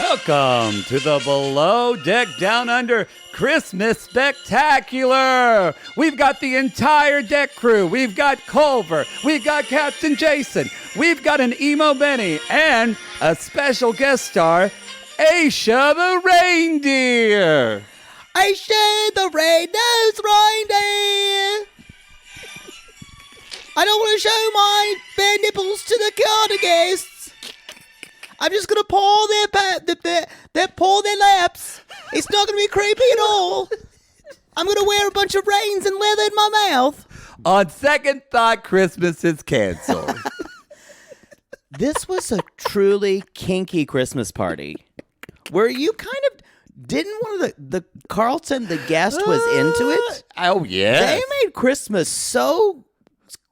Welcome to the Below Deck Down Under Christmas Spectacular. We've got the entire deck crew. We've got Culver. We've got Captain Jason. We've got an emo Benny and a special guest star, Aesha the reindeer. Aesha the red-nosed reindeer. I don't want to show my bare nipples to the corner guests. I'm just gonna paw their laps. It's not gonna be creepy at all. I'm gonna wear a bunch of reins and leather in my mouth. On second thought, Christmas is canceled. This was a truly kinky Christmas party. Where you kind of didn't one of the Carlton, the guest, was into it. Oh yeah, They made Christmas so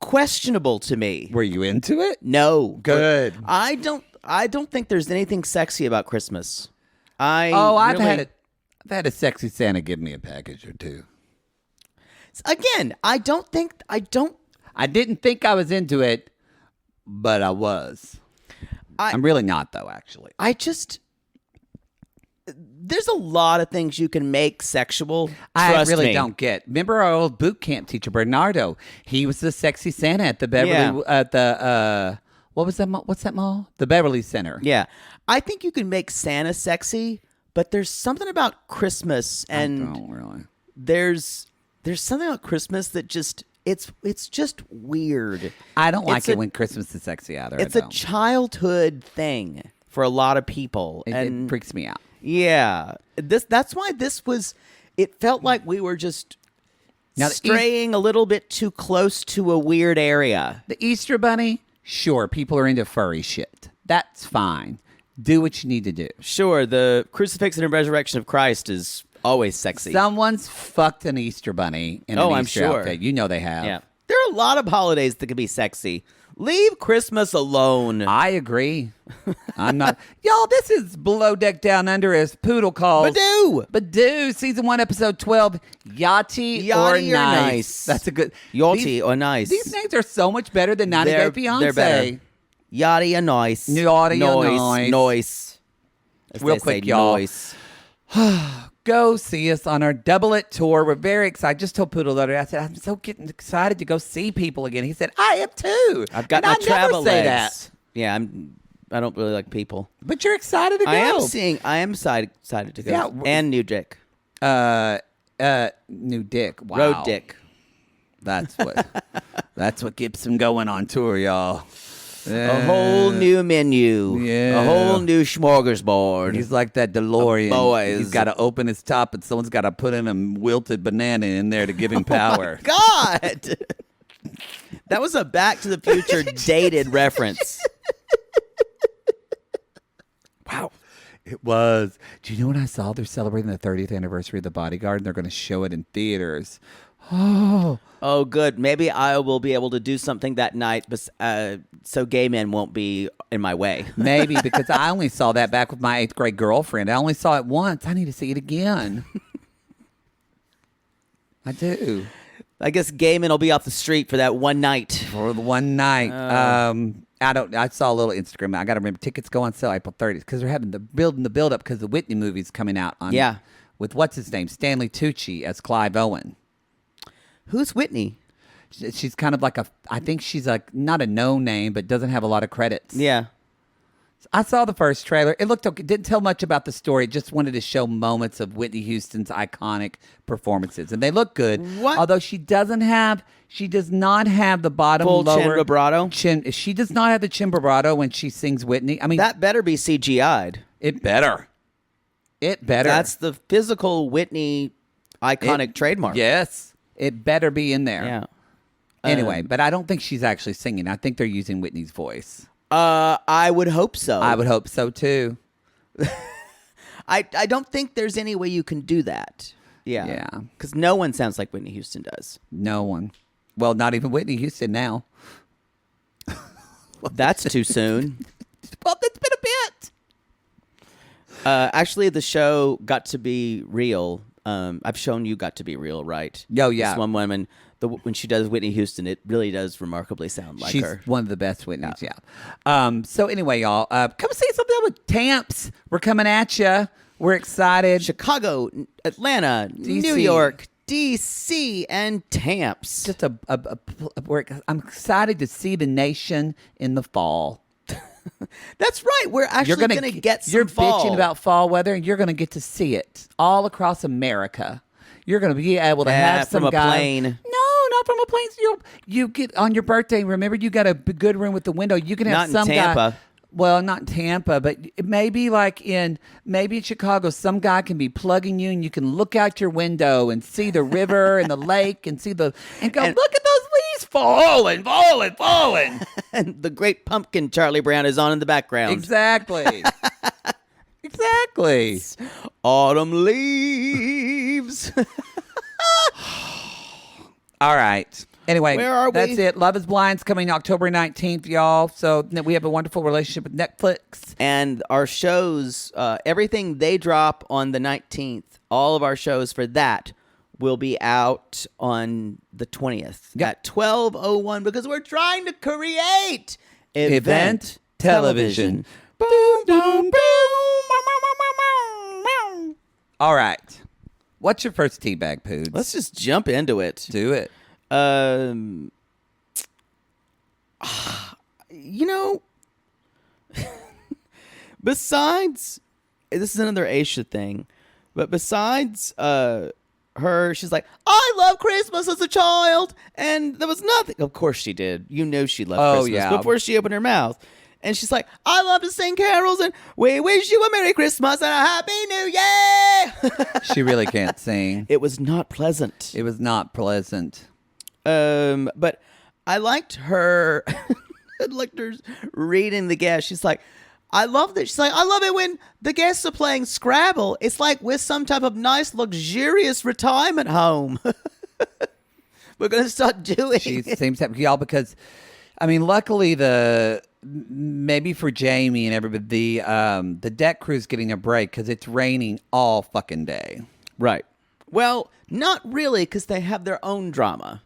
questionable to me. Were you into it? No, Good. I don't think there's anything sexy about Christmas. I've had a sexy Santa give me a package or two. Again, I didn't think I was into it, but I was. I'm really not, though, actually. There's a lot of things you can make sexual. I really don't get. Remember our old boot camp teacher, Bernardo? He was the sexy Santa at the Beverly, at the, what was that? What's that mall? The Beverly Center. Yeah. I think you can make Santa sexy, but there's something about Christmas and I don't really. There's something about Christmas that just it's just weird. I don't like it when Christmas is sexy either. It's a childhood thing for a lot of people. It freaks me out. Yeah. That's why it felt like we were just straying a little bit too close to a weird area. The Easter Bunny, sure, people are into furry shit. That's fine. Do what you need to do. Sure, the crucifixion and resurrection of Christ is always sexy. Someone's fucked an Easter Bunny in an Easter outfit. You know they have. Yeah. There are a lot of holidays that can be sexy. Leave Christmas alone. I agree. I'm not. Y'all, this is Below Deck Down Under as Poodle calls. Badoo, Season 1, Episode 12, Yachtie or Nice. That's a good... Yachtie or Nice. These names are so much better than 90 Day Fiancé. They're better. Yachtie or Nice. Yachtie or Nice. Noise. Real quick, y'all. Noise. Go see us on our Double It tour. We're very excited. I just told Poodle the other day, I said, I'm so getting excited to go see people again. He said, I am too. I've got my travel legs. That. Yeah, I don't really like people. But you're excited to go. I am excited to go. Yeah. And new dick. New dick. Wow. Road dick. That's what keeps him going on tour, y'all. A whole new menu. Yeah. A whole new smorgasbord. He's like that DeLorean. Boys. He's got to open his top and someone's got to put in a wilted banana in there to give him power. Oh my God. That was a Back to the Future dated reference. Wow. It was. Do you know what I saw? They're celebrating the 30th anniversary of The Bodyguard and they're going to show it in theaters. Oh, good. Maybe I will be able to do something that night, so gay men won't be in my way. Maybe, because I only saw that back with my 8th grade girlfriend. I only saw it once. I need to see it again. I do. I guess gay men will be off the street for that one night. For the one night. I saw a little Instagram. I got to remember, tickets go on sale April 30th because they're having building the build up because the Whitney movie's coming out on. Yeah. With what's his name? Stanley Tucci as Clive Owen. Who's Whitney? She's kind of like I think she's like not a known name, but doesn't have a lot of credits. Yeah. I saw the first trailer. It looked okay. It didn't tell much about the story. It just wanted to show moments of Whitney Houston's iconic performances. And they look good. What? Although she does not have the bottom full lower chin vibrato. She does not have the chin vibrato when she sings Whitney. I mean, that better be CGI'd. It better. That's the physical Whitney iconic trademark. Yes. It better be in there. Yeah. Anyway, but I don't think she's actually singing. I think they're using Whitney's voice. I would hope so. I would hope so, too. I don't think there's any way you can do that. Yeah. Yeah. Because no one sounds like Whitney Houston does. No one. Well, not even Whitney Houston now. That's too soon. Well, it's been a bit. Actually, the show Got to Be Real. I've shown you Got to Be Real, right? Oh, yeah. This one woman when she does Whitney Houston, it really does remarkably sound like She's her. one of the best Whitneys, yeah. So anyway, y'all, come see something with Tamps. We're coming at you. We're excited. Chicago, Atlanta, DC. New York, DC, and Tamps. Just I'm excited to see the nation in the fall. That's right. We're actually going to get some fall. You're bitching about fall weather, and you're going to get to see it all across America. You're going to be able to have some from a guy. plane. No, not from a plane. You get on your birthday. Remember, you got a good room with the window. You can have Not in some Tampa. guy. Well, not in Tampa, but maybe in Chicago, some guy can be plugging you, and you can look out your window and see the river and the lake and go, look at those leaves falling. And the Great Pumpkin Charlie Brown is on in the background. Exactly. Exactly. Autumn leaves. All right. Anyway, Where are we? That's it. Love is Blind's coming October 19th, y'all. So we have a wonderful relationship with Netflix. And our shows, everything they drop on the 19th, all of our shows for that will be out on the 20th at 12:01 because we're trying to create Event television. Boom, boom, boom. All right. What's your first teabag, Poods? Let's just jump into it. do it. You know, besides, this is another Aesha thing, but besides her, she's like, I love Christmas as a child, and there was nothing. Of course she did. You know she loved Christmas yeah. before she opened her mouth. And she's like, I love to sing carols, and we wish you a Merry Christmas and a Happy New Year. She really can't sing. It was not pleasant. It was not pleasant. But I liked her. I liked her reading the guests. She's like, I love that. She's like, I love it when the guests are playing Scrabble. It's like we're some type of nice, luxurious retirement home. We're going to start doing She it. seems to, y'all, because, I mean, luckily maybe for Jamie and everybody, the deck crew's getting a break because it's raining all fucking day. Right. Well, not really, because they have their own drama.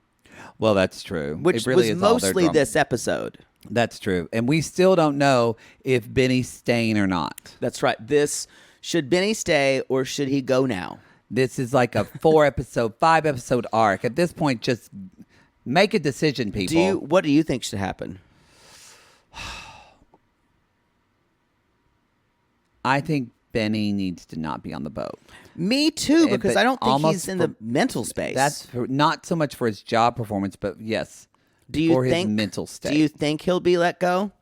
Well, that's true. Which it really was is all their mostly drama. this episode. That's true. And we still don't know if Benny's staying or not. That's right. Should Benny stay or should he go now? This is like a 5-episode arc. At this point, just make a decision, people. What do you think should happen? I think Benny needs to not be on the boat. Me too, because But I don't think almost he's in the mental space. That's not so much for his job performance, but yes, for his mental state. Do you think he'll be let go?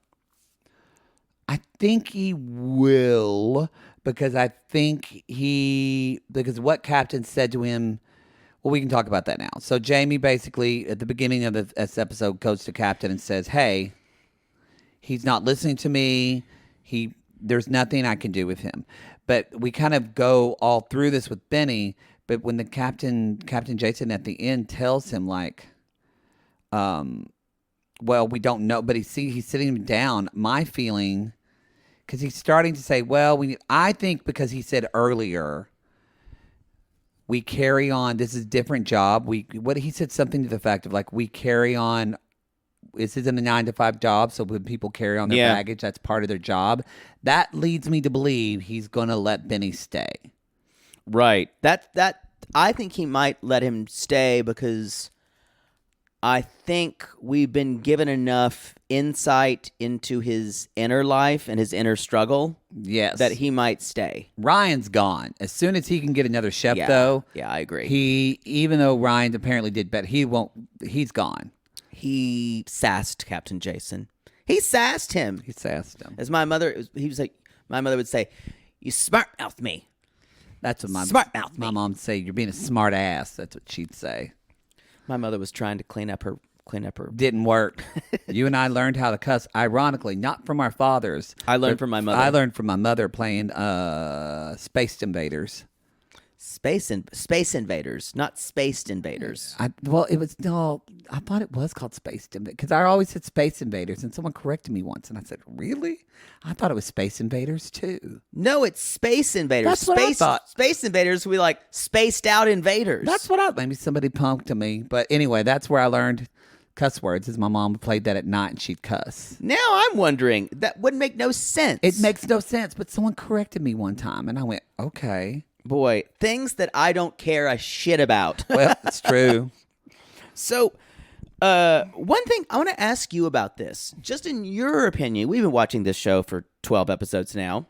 I think he will, because because what Captain said to him. Well, we can talk about that now. So Jamie basically at the beginning of this episode goes to Captain and says, "Hey, he's not listening to me. There's nothing I can do with him." But we kind of go all through this with Benny. But when the Captain Jason at the end tells him like, well, we don't know, but he's sitting him down. My feeling, because he's starting to say, well, I think because he said earlier, we carry on. This is a different job. He said something to the fact of like, we carry on. This isn't a 9-to-5 job, so when people carry on their baggage, that's part of their job. That leads me to believe he's going to let Benny stay. Right. I think he might let him stay because I think we've been given enough insight into his inner life and his inner struggle. Yes, that he might stay. Ryan's gone. As soon as he can get another chef, though. Yeah, I agree. Even though Ryan apparently did better, he won't. He's gone. He sassed Captain Jason. He sassed him. He sassed him. As my mother would say, "You smart mouth me." That's what my mom would say. You're being a smart ass. That's what she'd say. My mother was trying to clean up her. Didn't work. You and I learned how to cuss. Ironically, not from our fathers. I learned from my mother. I learned from my mother playing Space Invaders. Space Invaders, not Spaced Invaders. I thought it was called Space Invaders because I always said Space Invaders, and someone corrected me once, and I said, "Really? I thought it was Space Invaders too." No, it's Space Invaders. That's what I thought. Space Invaders, we like spaced out invaders. That's what maybe somebody punked to me, but anyway, that's where I learned cuss words. Is my mom played that at night and she'd cuss. Now I'm wondering, that wouldn't make no sense. It makes no sense, but someone corrected me one time, and I went, "Okay." Boy, things that I don't care a shit about. Well, it's true. So, one thing I want to ask you about this, just in your opinion, we've been watching this show for 12 episodes now.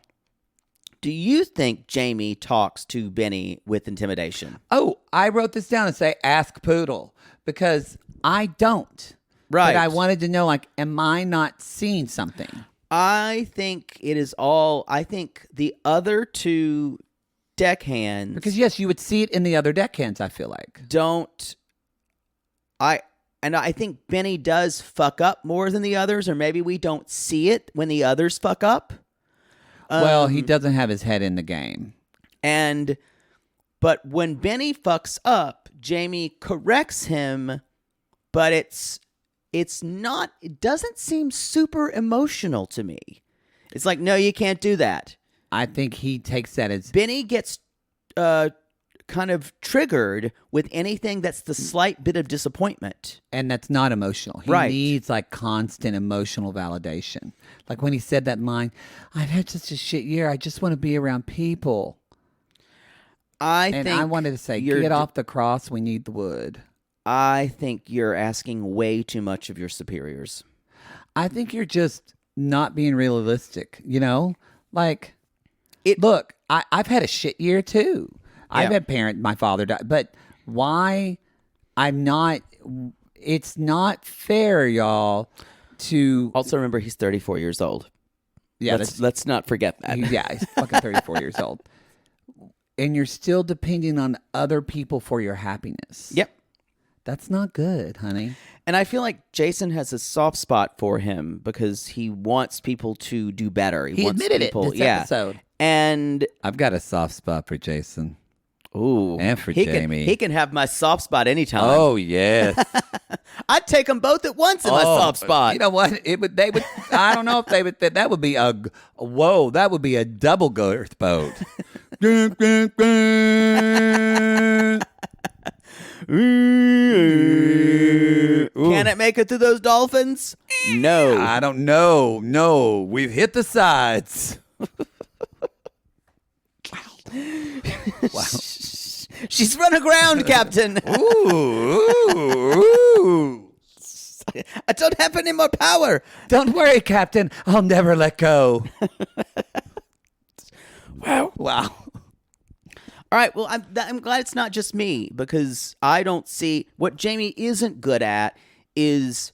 Do you think Jamie talks to Benny with intimidation? Oh, I wrote this down and say, ask Poodle, because I don't. Right. But I wanted to know, like, am I not seeing something? I think I think the other two deckhands... Because, yes, you would see it in the other deckhands, I feel like. I think Benny does fuck up more than the others, or maybe we don't see it when the others fuck up. Well, he doesn't have his head in the game. But when Benny fucks up, Jamie corrects him, but it doesn't seem super emotional to me. It's like, no, you can't do that. I think he takes that as... Benny gets kind of triggered with anything that's the slight bit of disappointment. And that's not emotional. He needs like constant emotional validation. Like when he said that line, I've had such a shit year. I just want to be around people. I wanted to say, get off the cross. We need the wood. I think you're asking way too much of your superiors. I think you're just not being realistic, you know? Like... Look, I've had a shit year too. I've had my father died, but why it's not fair, y'all, to... Also remember, he's 34 years old. Yeah, let's not forget that. Yeah, he's fucking 34 years old. And you're still depending on other people for your happiness. Yep. That's not good, honey. And I feel like Jason has a soft spot for him because he wants people to do better. He wants admitted people, it this episode. And I've got a soft spot for Jason. Ooh. And for Jamie. He can have my soft spot anytime. Oh, yes. I'd take them both at once in my soft spot. You know what? They would. I don't know if they would. That would be that would be a double girth boat. Can it make it through those dolphins? No. I don't know. No, we've hit the sides. Wow. She's run aground, Captain. Ooh. I don't have any more power. Don't worry, Captain. I'll never let go. Wow. All right, well, I'm glad it's not just me, because I don't see... What Jamie isn't good at is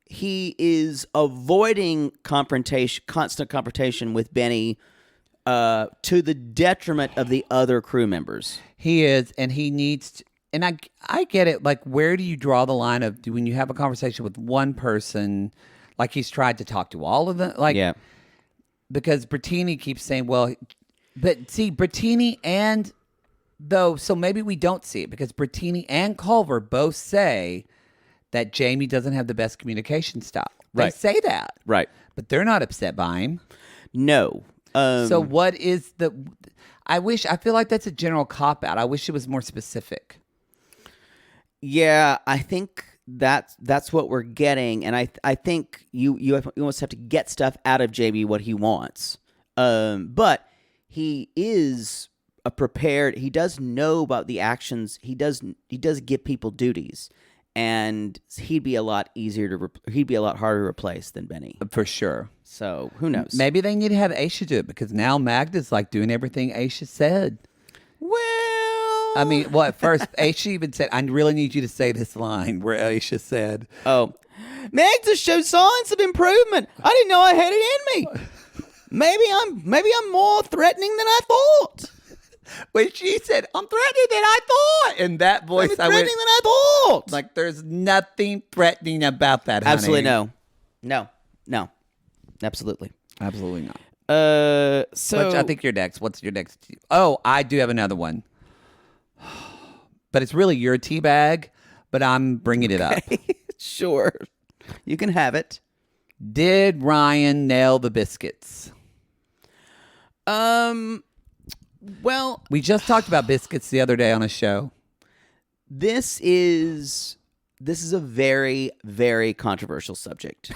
he is avoiding constant confrontation with Benny to the detriment of the other crew members. He is, and he needs to... And I get it, like, where do you draw the line of when you have a conversation with one person, like he's tried to talk to all of them? Like, yeah. Because Bertini keeps saying, well... But see, Bertini and... Though, so maybe we don't see it because Bertini and Culver both say that Jamie doesn't have the best communication style. They say that. Right. But they're not upset by him. No. So what is the... I feel like that's a general cop-out. I wish it was more specific. Yeah, I think that's what we're getting. And I think you almost have to get stuff out of Jamie what he wants. But he is... prepared. He does know about the actions. He does give people duties, and he'd be a lot harder to replace than Benny for sure. So who knows? Maybe they need to have Aesha do it because now Magda's like doing everything Aesha said. Well, I mean, at first Aesha even said, "I really need you to say this line," where Aesha said, "Oh, Magda showed signs of improvement. I didn't know I had it in me. Maybe I'm more threatening than I thought." When she said, "I'm threatening than I thought," in that voice, I went, threatening than I thought. Like, there's nothing threatening about that, honey. Absolutely no, absolutely not. So I think you're next. What's your next? Oh, I do have another one. but it's really your tea bag, but I'm bringing it up. Sure. You can have it. Did Ryan nail the biscuits? Well, We just talked about biscuits the other day on a show. this is a very, very controversial subject.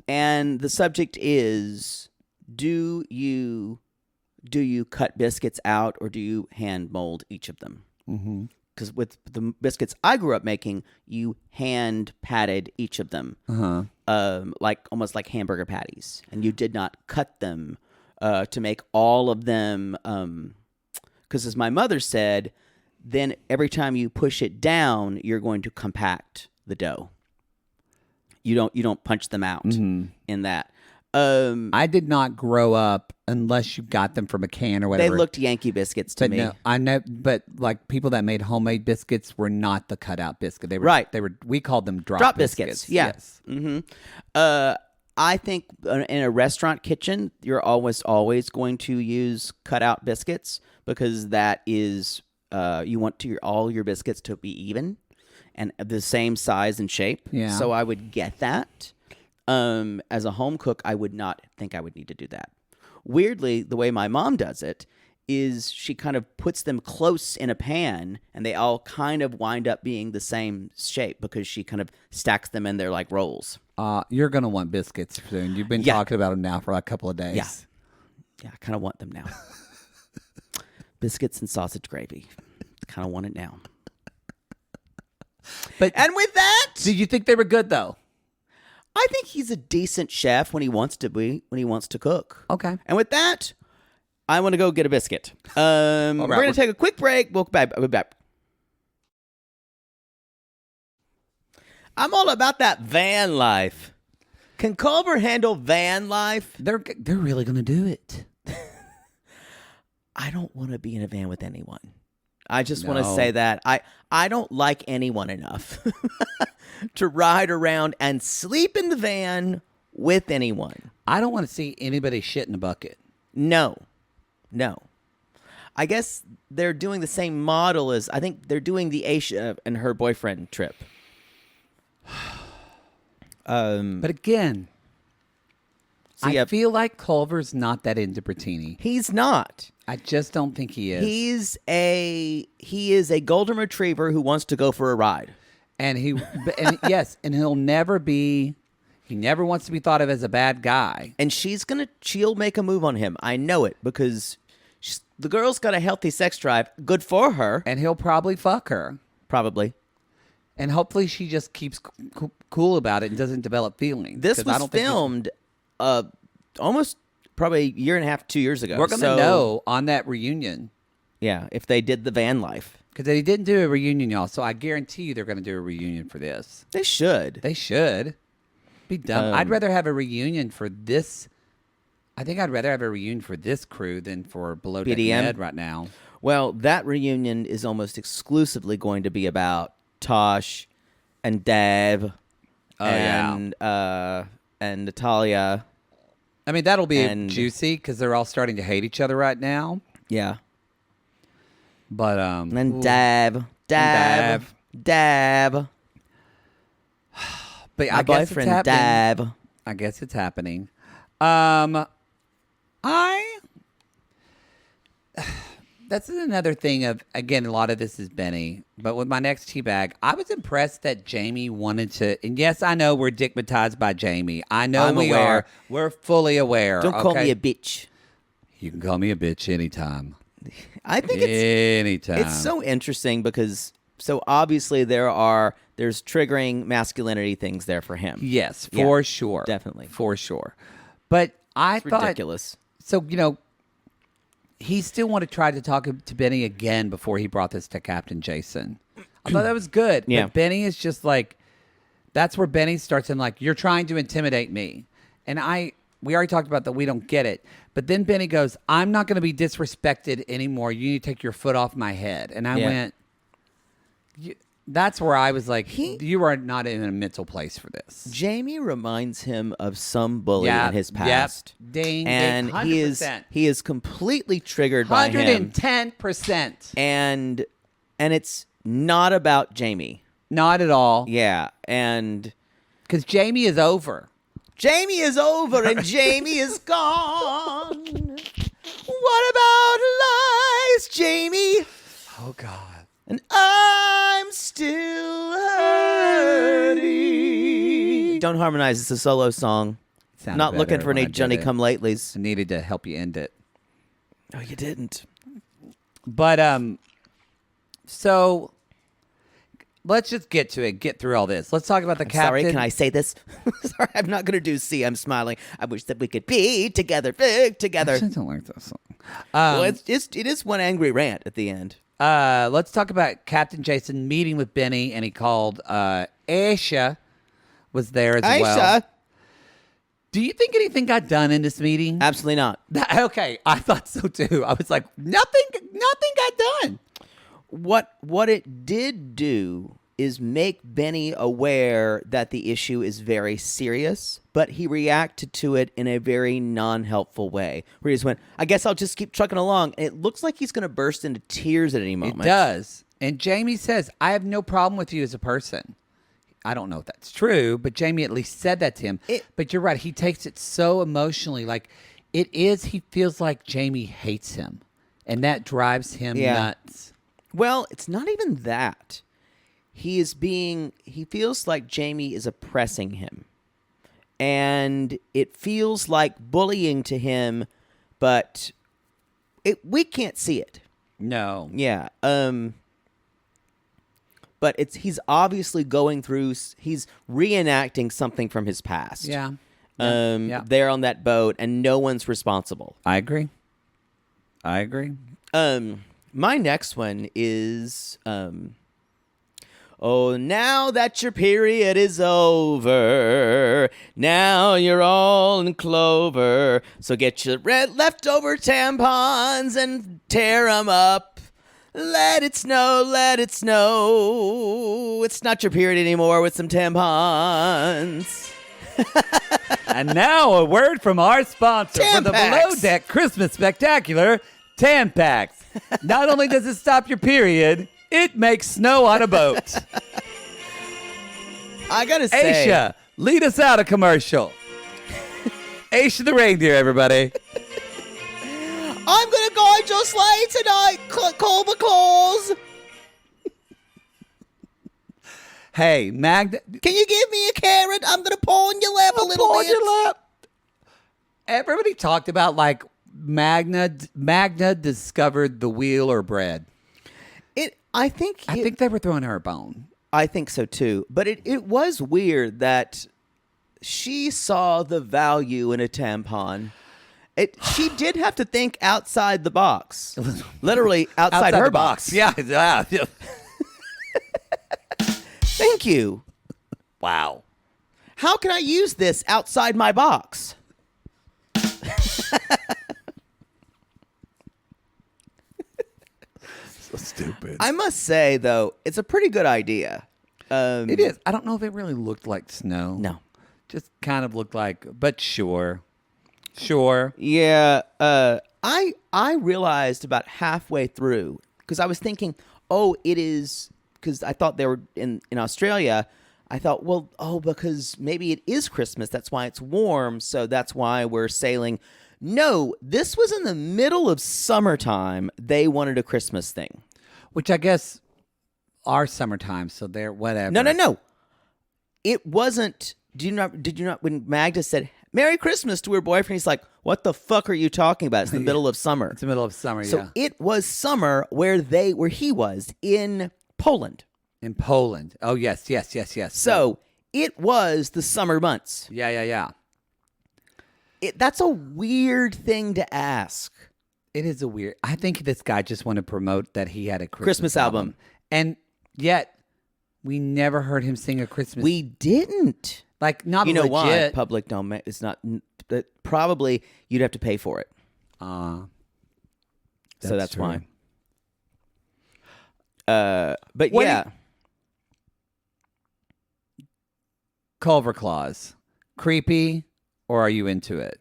And the subject is, do you cut biscuits out or do you hand mold each of them? Mm-hmm. Because with the biscuits I grew up making, you hand patted each of them, like almost like hamburger patties, and you did not cut them to make all of them. Because as my mother said, then every time you push it down, you're going to compact the dough. You don't punch them out in that. I did not grow up unless you got them from a can or whatever. They looked Yankee biscuits to but me. no, I know, but like people that made homemade biscuits were not the cutout biscuit. They were Right. They were. We called them drop biscuits. Yeah. Yes. I think in a restaurant kitchen, you're always going to use cutout biscuits because that is you want all your biscuits to be even and the same size and shape. Yeah. So I would get that. As a home cook, I would not think I would need to do that. Weirdly, the way my mom does it is she kind of puts them close in a pan and they all kind of wind up being the same shape because she kind of stacks them in there like rolls. You're gonna want biscuits soon. You've been talking about them now for like a couple of days. Yeah, I kind of want them now. Biscuits and sausage gravy. Kind of want it now. And with that, did you think they were good though? I think he's a decent chef when he wants to be, when he wants to cook. Okay. And with that, I want to go get a biscuit. We're going to take a quick break. We'll be back. I'm all about that van life. Can Culver handle van life? They're really gonna do it. I don't want to be in a van with anyone. I just want to say that I don't like anyone enough to ride around and sleep in the van with anyone. I don't want to see anybody shit in a bucket. No. I guess they're doing the same model as, I think they're doing the Aesha and her boyfriend trip. But again, I feel like Culver's not that into Bertini. He's not. I just don't think he is. He is a golden retriever who wants to go for a ride. And he'll never be. He never wants to be thought of as a bad guy. And she'll make a move on him. I know it because the girl's got a healthy sex drive. Good for her. And he'll probably fuck her. Probably. And hopefully she just keeps cool about it and doesn't develop feelings. This was filmed almost probably a year and a half, 2 years ago. We're going to know on that reunion. Yeah, if they did the van life. Because they didn't do a reunion, y'all. So I guarantee you they're going to do a reunion for this. They should. They should. Be done. I'd rather have a reunion for this. I think I'd rather have a reunion for this crew than for Below Deck Med right now. Well, that reunion is almost exclusively going to be about Tosh and Deb and Natalia. I mean, that'll be juicy because they're all starting to hate each other right now. Yeah. But and Dab. But my boyfriend Dab. I guess it's happening. That's another thing of, again, a lot of this is Benny. But with my next tea bag, I was impressed that Jamie wanted to, and yes, I know we're dickmatized by Jamie. I know I'm aware. Are. We're fully aware. Don't call me a bitch. You can call me a bitch anytime. I think anytime. It's so interesting because so obviously there's triggering masculinity things there for him. Yes, for sure. Definitely. For sure. But I thought ridiculous. So, he still wanted to try to talk to Benny again before he brought this to Captain Jason. I thought that was good. Yeah. But Benny is just like, that's where Benny starts in like, you're trying to intimidate me. And we already talked about that we don't get it. But then Benny goes, I'm not going to be disrespected anymore. You need to take your foot off my head. And I went, that's where I was like, you are not in a mental place for this. Jamie reminds him of some bully in his past. Yep. Ding. And 100%. he is completely triggered by him. 110%. And And it's not about Jamie. Not at all. Yeah, and Because Jamie is over. Jamie is over and Jamie is gone. What about lies, Jamie? Oh, God. And I'm still hurting. Don't harmonize. It's a solo song. Sounded Not looking better for any when I did Johnny it. come latelys. I needed to help you end it. Oh, you didn't. But, so let's just get to it. Get through all this. Let's talk about the captain. Sorry, can I say this? Sorry, I'm not going to do C. I'm smiling. I wish that we could be together, big together. I don't like that song. Well, it is one angry rant at the end. Let's talk about Captain Jason meeting with Benny, and he called Aesha was there as well. Aisha. Do you think anything got done in this meeting? Absolutely not. Okay, I thought so too. I was like, nothing got done. What it did do is make Benny aware that the issue is very serious, but he reacted to it in a very non-helpful way, where he just went, I guess I'll just keep trucking along. And it looks like he's going to burst into tears at any moment. It does. And Jamie says, I have no problem with you as a person. I don't know if that's true, but Jamie at least said that to him. But you're right. He takes it so emotionally. Like, he feels like Jamie hates him. And that drives him nuts. Well, it's not even that. He feels like Jamie is oppressing him. And it feels like bullying to him, but we can't see it. No. Yeah. But he's obviously he's reenacting something from his past. Yeah. They're on that boat and no one's responsible. I agree. My next one is, oh, now that your period is over, now you're all in clover, so get your leftover tampons and tear them up. Let it snow, it's not your period anymore with some tampons. And now a word from our sponsor for the Tampax. Below Deck Christmas Spectacular, Tampax. Not only does it stop your period, it makes snow on a boat. I gotta say, Aisha, lead us out a commercial. Aisha the reindeer, everybody. I'm gonna guide your sleigh tonight, Culver Claus. Hey, Magda. Can you give me a carrot? I'm gonna paw on your lap a little bit. Your lap. Everybody talked about like Magda discovered the wheel or bread. I think they were throwing her a bone. I think so too. But it was weird that she saw the value in a tampon. She did have to think outside the box. Literally outside her the box. Yeah. Thank you. Wow. How can I use this outside my box? So stupid. I must say, though, it's a pretty good idea. It is. I don't know if it really looked like snow. No. Just kind of looked like, but sure. Sure. Yeah. I realized about halfway through, because I was thinking, oh, it is, because I thought they were in Australia. I thought, well, because maybe it is Christmas. That's why it's warm. So that's why we're sailing. No, this was in the middle of summertime. They wanted a Christmas thing. Which I guess are summertime, so they're whatever. No. It wasn't. Did you not, when Magda said, Merry Christmas to her boyfriend, he's like, what the fuck are you talking about? It's the middle of summer. It's the middle of summer, so yeah. it was summer where he was in Poland. In Poland. Oh, yes. So it was the summer months. Yeah. That's a weird thing to ask. It is a weird. I think this guy just wanted to promote that he had a Christmas album. And yet, we never heard him sing a Christmas. We didn't. Like, not you know legit. why? Public domain. It's not. Probably you'd have to pay for it. So that's true. why. But What yeah. Culver Claus. Creepy, or are you into it?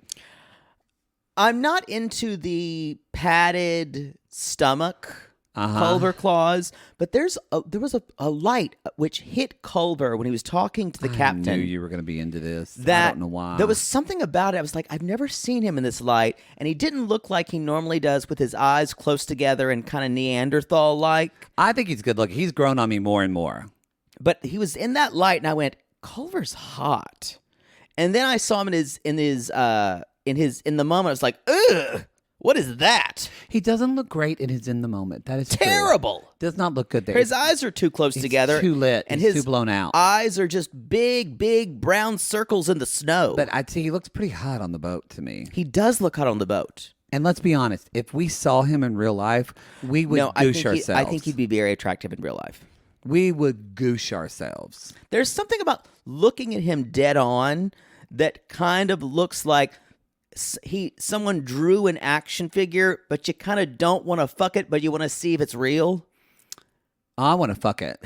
I'm not into the padded stomach. Culver claws. But there was a light which hit Culver when he was talking to the captain. I knew you were going to be into this. I don't know why. There was something about it. I was like, I've never seen him in this light. And he didn't look like he normally does with his eyes close together and kind of Neanderthal-like. I think he's good looking. He's grown on me more and more. But he was in that light, and I went, Culver's hot. And then I saw him in the moment. I was like, ugh. What is that? He doesn't look great in the moment. That is terrible. True. Does not look good there. His eyes are too close together. Too lit. And He's his too blown out. Eyes are just big brown circles in the snow. But I'd say he looks pretty hot on the boat to me. He does look hot on the boat. And let's be honest, if we saw him in real life, we would goosh ourselves. I think he'd be very attractive in real life. We would goosh ourselves. There's something about looking at him dead on that kind of looks like someone drew an action figure, but you kind of don't want to fuck it, but you want to see if it's real. I want to fuck it.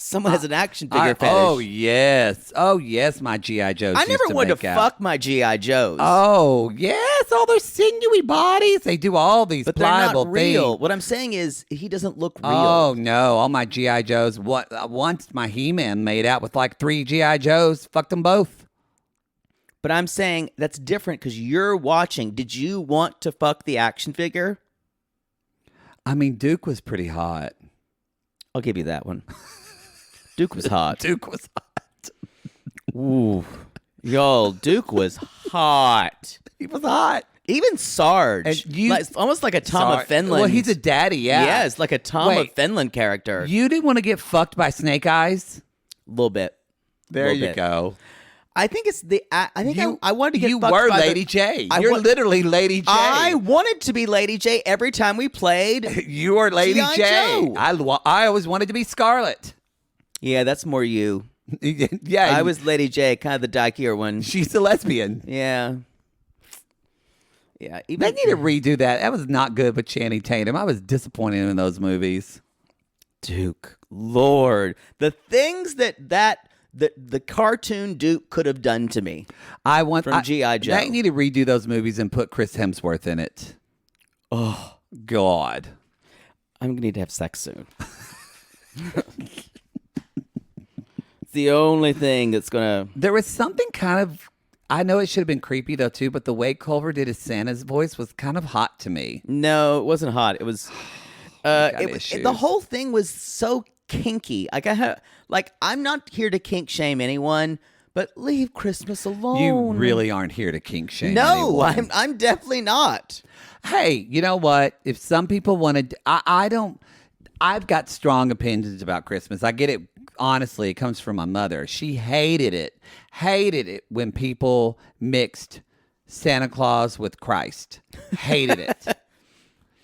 Someone has an action figure fetish. Oh yes, my G.I. Joes. I never wanted to fuck my G.I. Joes. Oh yes, all those sinewy bodies. They do all these but pliable they're not real. things. What I'm saying is he doesn't look real. Oh no, all my G.I. Joes. Once my He-Man made out with like 3 G.I. Joes. Fucked them both. But I'm saying that's different because you're watching. Did you want to fuck the action figure? I mean, Duke was pretty hot. I'll give you that one. Duke was hot. Duke was hot. Ooh. Yo, Duke was hot. He was hot. Even Sarge. Almost like a Tom of Finland. Well, he's a daddy, yeah. Yeah, it's like a Tom of Finland character. You didn't want to get fucked by Snake Eyes? A little bit. There you go. I think it's the. I wanted to get. You fucked were by Lady J. You're literally Lady J. I wanted to be Lady J every time we played. You are Lady G.I. J. Joe. I always wanted to be Scarlet. Yeah, that's more you. Yeah, I was Lady J, kind of the dykier one. She's a lesbian. Yeah. Yeah. They need to redo that. That was not good with Channing Tatum. I was disappointed in those movies. Duke, Lord, the things that the cartoon Duke could have done to me. From G.I. Joe. They need to redo those movies and put Chris Hemsworth in it. Oh God, I'm gonna need to have sex soon. It's the only thing that's gonna. There was something kind of. I know it should have been creepy though too, but the way Culver did his Santa's voice was kind of hot to me. No, it wasn't hot. It was. The whole thing was so kinky. I'm not here to kink shame anyone, but leave Christmas alone. You really aren't here to kink shame. No, anyone. I'm definitely not. Hey, you know what? If some people wanted, I don't. I've got strong opinions about Christmas. I get it. Honestly, it comes from my mother. She hated it when people mixed Santa Claus with Christ. Hated it.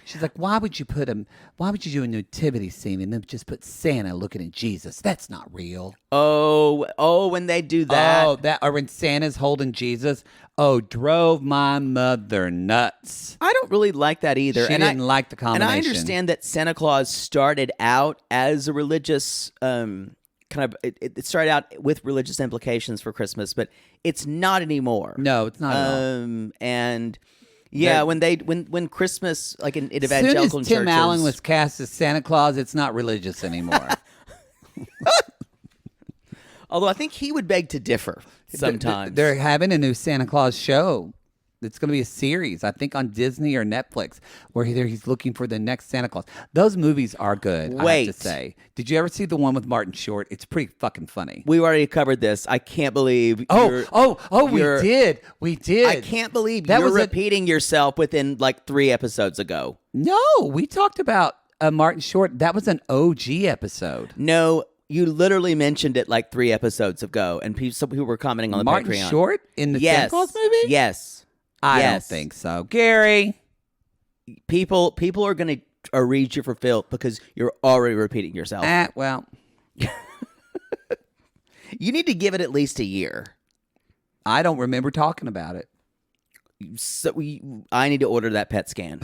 She's like, why would you do a nativity scene and then just put Santa looking at Jesus? That's not real. Oh, when they do that. Or when Santa's holding Jesus. Oh, drove my mother nuts. I don't really like that either. She didn't like the combination. And I understand that Santa Claus started out as a religious it started out with religious implications for Christmas, but it's not anymore. No, it's not at all. And yeah, when Christmas, like in evangelical churches. As soon as Tim Allen was cast as Santa Claus, it's not religious anymore. Although I think he would beg to differ sometimes. They're having a new Santa Claus show. It's going to be a series, I think, on Disney or Netflix, where he's looking for the next Santa Claus. Those movies are good, I have to say. Did you ever see the one with Martin Short? It's pretty fucking funny. We already covered this. I can't believe we did. We did. I can't believe you're repeating yourself within like 3 episodes ago. No, we talked about Martin Short. That was an OG episode. No, you literally mentioned it like 3 episodes ago, and some people were commenting on the Martin Patreon. Short in the Santa Claus movie? Yes. I don't think so. Gary. People are going to read you for filth because you're already repeating yourself. Well. You need to give it at least a year. I don't remember talking about it. So I need to order that PET scan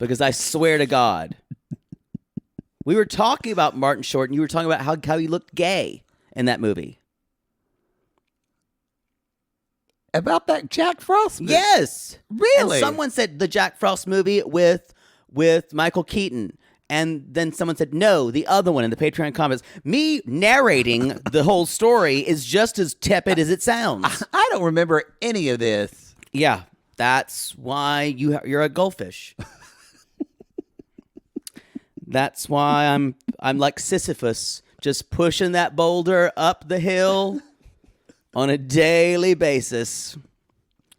because I swear to God. We were talking about Martin Short and you were talking about how he looked gay in that movie. About that Jack Frost movie? Yes. Really? And someone said the Jack Frost movie with with Michael Keaton. And then someone said, no, the other one in the Patreon comments. Me narrating the whole story is just as tepid as it sounds. I don't remember any of this. Yeah, that's why you're a goldfish. That's why I'm like Sisyphus, just pushing that boulder up the hill on a daily basis.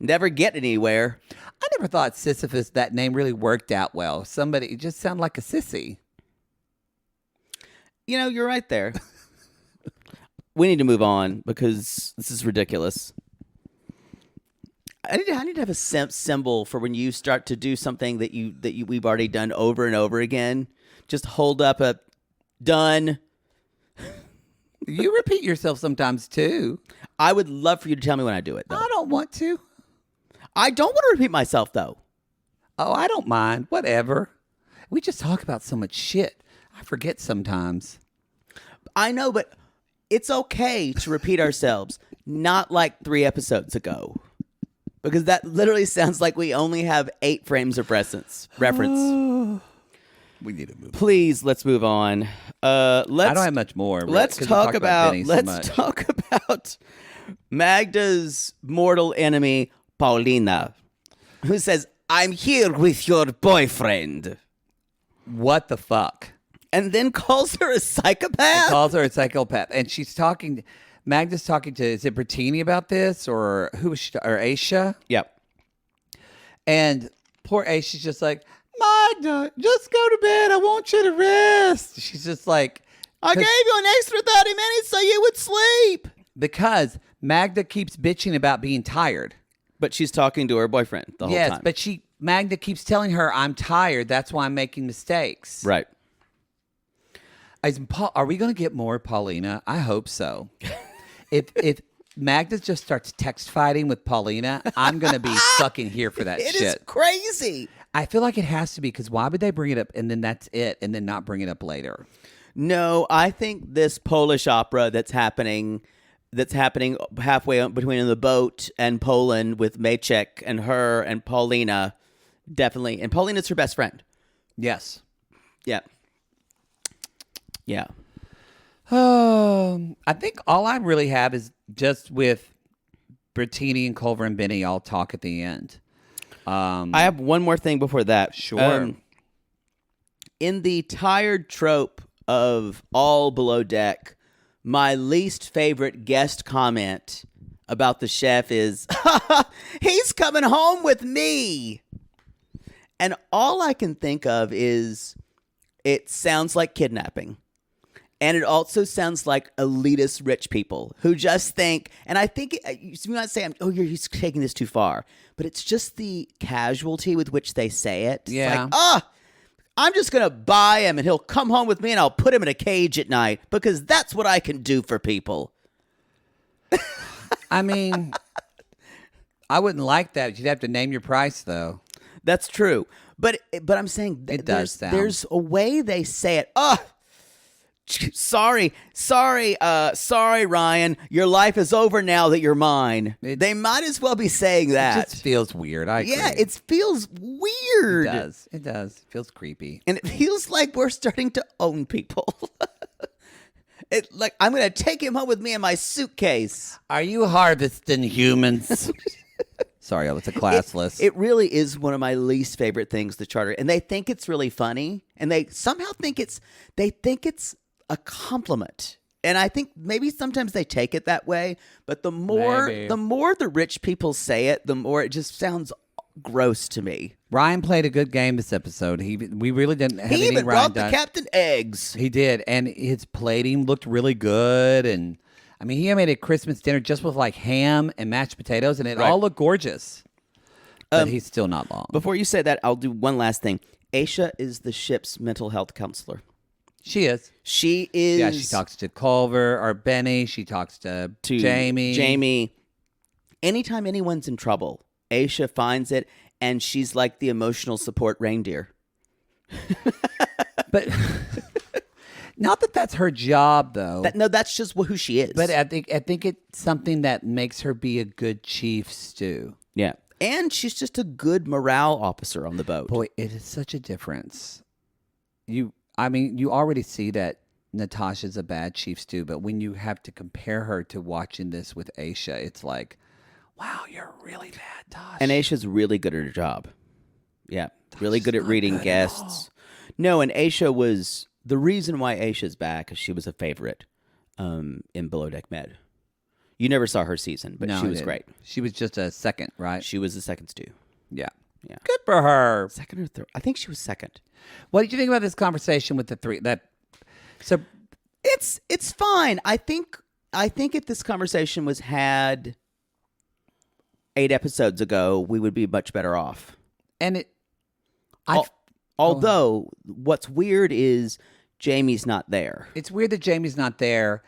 Never get anywhere. I never thought Sisyphus, that name really worked out well. Somebody, it just sounded like a sissy. You know, you're right there. We need to move on because this is ridiculous. I need to have a symbol for when you start to do something that we've already done over and over again. Just hold up a done. You repeat yourself sometimes too. I would love for you to tell me when I do it, though. I don't want to. I don't want to repeat myself, though. Oh, I don't mind. Whatever. We just talk about so much shit. I forget sometimes. I know, but it's okay to repeat ourselves. Not like 3 episodes ago. Because that literally sounds like we only have 8 frames of reference. We need to move on. Please, let's move on. I don't have much more. Let's talk about Magda's mortal enemy, Paulina, who says, I'm here with your boyfriend. What the fuck? And then calls her a psychopath? And she's talking, Magda's talking to, is it Bertini about this? Or who was she, or Aesha? Yep. And poor Aesha's just like, Magda, just go to bed. I want you to rest. She's just like, I gave you an extra 30 minutes so you would sleep. Because Magda keeps bitching about being tired. But she's talking to her boyfriend the whole time. Yes, but Magda keeps telling her, I'm tired. That's why I'm making mistakes. Right. Are we going to get more Paulina? I hope so. If Magda just starts text fighting with Paulina, I'm going to be fucking here for that shit. It is crazy. I feel like it has to be, because why would they bring it up and then that's it and then not bring it up later? No, I think this Polish opera that's happening halfway between the boat and Poland with Maciek and her and Paulina, definitely. And Paulina's her best friend. Yes. Yeah. Yeah. I think all I really have is just with Bertini and Culver and Benny all talk at the end. I have one more thing before that. Sure. In the tired trope of all below deck, my least favorite guest comment about the chef is, he's coming home with me. And all I can think of is, it sounds like kidnapping. And it also sounds like elitist rich people who just think, and I think, you might say, he's taking this too far. But it's just the casualty with which they say it. It's yeah. Like, I'm just going to buy him and he'll come home with me and I'll put him in a cage at night because that's what I can do for people. I mean, I wouldn't like that. You'd have to name your price, though. That's true. But I'm saying there's a way they say it. Sorry, Ryan. Your life is over now that you're mine. They might as well be saying that. It just feels weird. I agree. Yeah, it feels weird. It does. It feels creepy. And it feels like we're starting to own people. Like, I'm going to take him home with me in my suitcase. Are you harvesting humans? Sorry, it's a class list. It really is one of my least favorite things, the charter. And they think it's really funny. And they somehow think it's a compliment. And I think maybe sometimes they take it that way. But the more the rich people say it, the more it just sounds gross to me. Ryan played a good game this episode. We really didn't have anything He even Ryan brought the captain eggs. He did. And his plating looked really good. And I mean, he made a Christmas dinner just with like ham and mashed potatoes. And it all looked gorgeous. But he's still not long. Before you say that, I'll do one last thing. Aesha is the ship's mental health counselor. She is. She is. Yeah, she talks to Culver or Benny. She talks to Jamie. Anytime anyone's in trouble, Aesha finds it, and she's like the emotional support reindeer. But not that that's her job, though. That's just who she is. But I think it's something that makes her be a good chief, Stu. Yeah. And she's just a good morale officer on the boat. Boy, it is such a difference. You already see that Natasha's a bad chief stew, but when you have to compare her to watching this with Aesha, it's like, wow, you're really bad, Tasha. And Aisha's really good at her job. Yeah, really good at reading guests. No, and Aesha was... The reason why Aisha's back is she was a favorite in Below Deck Med. You never saw her season, but No, she I was didn't. great. She was just a second, right? She was the second stew. Yeah. Yeah. Good for her. Second or third? I think she was second. What did you think about this conversation with the three? So It's fine. I think if this conversation was had 8 episodes ago, we would be much better off. and it, Although what's weird is Jamie's not there. it's weird that Jamie's not there,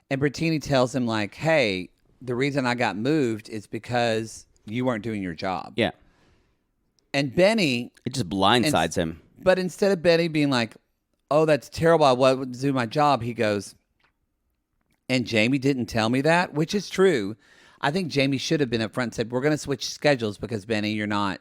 and Bertini tells him like, "Hey, the reason I got moved is because you weren't doing your job." Yeah. And Benny, It just blindsides him. but instead of Benny being like, "Oh, that's terrible. I wouldn't do my job," he goes, "And Jamie didn't tell me that," which is true. I think Jamie should have been up front and said, "We're going to switch schedules because Benny, you're not."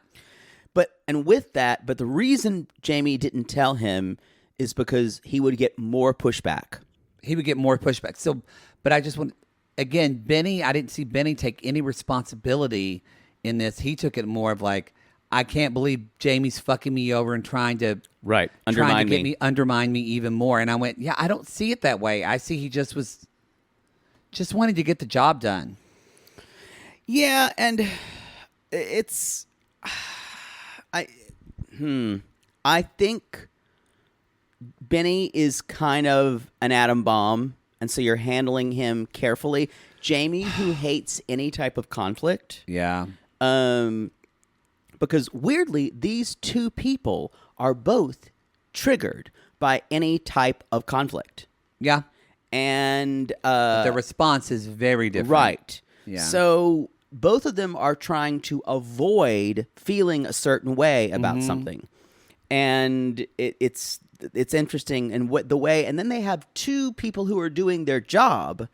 But the reason Jamie didn't tell him is because he would get more pushback. He would get more pushback. So, but I just want, again, Benny, I didn't see Benny take any responsibility in this. He took it more of like, I can't believe Jamie's fucking me over and trying to undermine me even more. And I went, yeah, I don't see it that way. I see he just wanted to get the job done. Yeah, and it's I think Benny is kind of an atom bomb, and so you're handling him carefully. Jamie, who hates any type of conflict, Yeah. because weirdly, these two people are both triggered by any type of conflict. Yeah. And The response is very different. right. Yeah. So both of them are trying to avoid feeling a certain way about something. And it's interesting and the way, and then they have two people who are doing their job,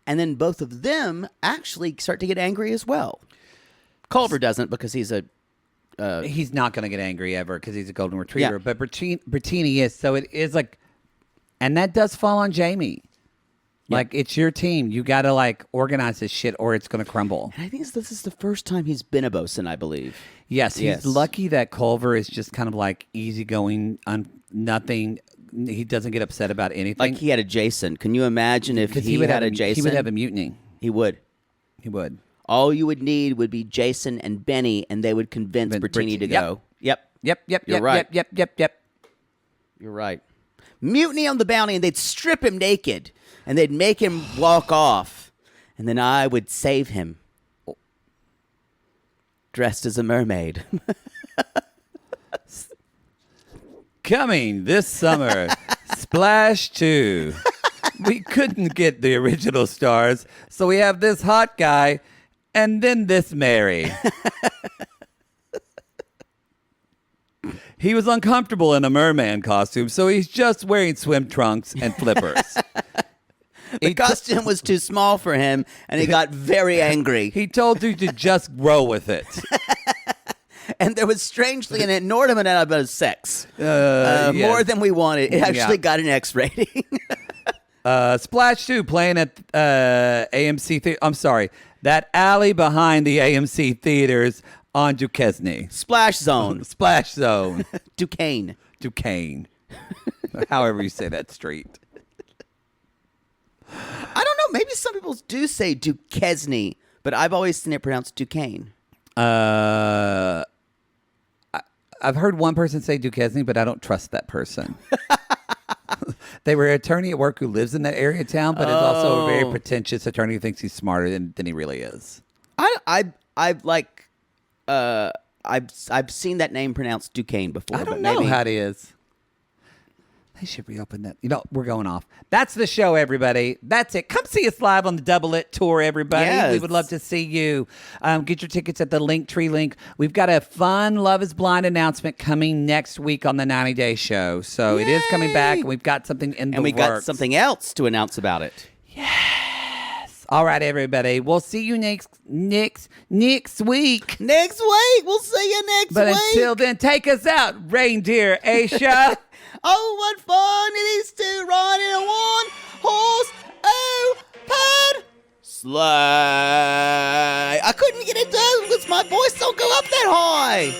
and then both of them actually start to get angry as well. Culver doesn't because he's he's not going to get angry ever because he's a golden retriever. Yeah. But Bertini is. So it is like, and that does fall on Jamie. Yeah. Like, it's your team. You got to like organize this shit or it's going to crumble. And I think this is the first time he's been a bosun, I believe. Yes, he's lucky that Culver is just kind of like easygoing on nothing. He doesn't get upset about anything. Like he had a Jason. Can you imagine if he would had have a Jason? He would have a mutiny. He would. He would. All you would need would be Jason and Benny, and they would convince Bertini to go. Yep. You're right. Yep. You're right. Mutiny on the Bounty, and they'd strip him naked, and they'd make him walk off, and then I would save him, dressed as a mermaid. Coming this summer, Splash 2. We couldn't get the original stars, so we have this hot guy and then this Mary. He was uncomfortable in a merman costume, so he's just wearing swim trunks and flippers. The costume was too small for him, and he got very angry. He told you to just roll with it. And there was strangely an inordinate amount of sex. Yes. More than we wanted. It actually Yeah. got an X rating. Splash 2 playing at AMC Theater. I'm sorry. That alley behind the AMC theaters on Duquesne. Splash Zone. Splash Zone. Duquesne. However you say that street. I don't know. Maybe some people do say Duquesne, but I've always seen it pronounced Duquesne. I've heard one person say Duquesne, but I don't trust that person. They were an attorney at work who lives in that area of town, but is also a very pretentious attorney who thinks he's smarter than he really is. I've seen that name pronounced Duquesne before. I don't but know maybe how it is. They should reopen that. You know, we're going off. That's the show, everybody. That's it. Come see us live on the Double It Tour, everybody. Yes. We would love to see you. Get your tickets at the Linktree link. We've got a fun Love is Blind announcement coming next week on the 90 Day Show. So It is coming back. And we've got something in the works. And we got something else to announce about it. Yes. All right, everybody. We'll see you next week. Next week. We'll see you next But week. until then, take us out, reindeer Aesha. Oh, what fun it is to ride in a one-horse open sleigh. I couldn't get it done because my voice don't go up that high.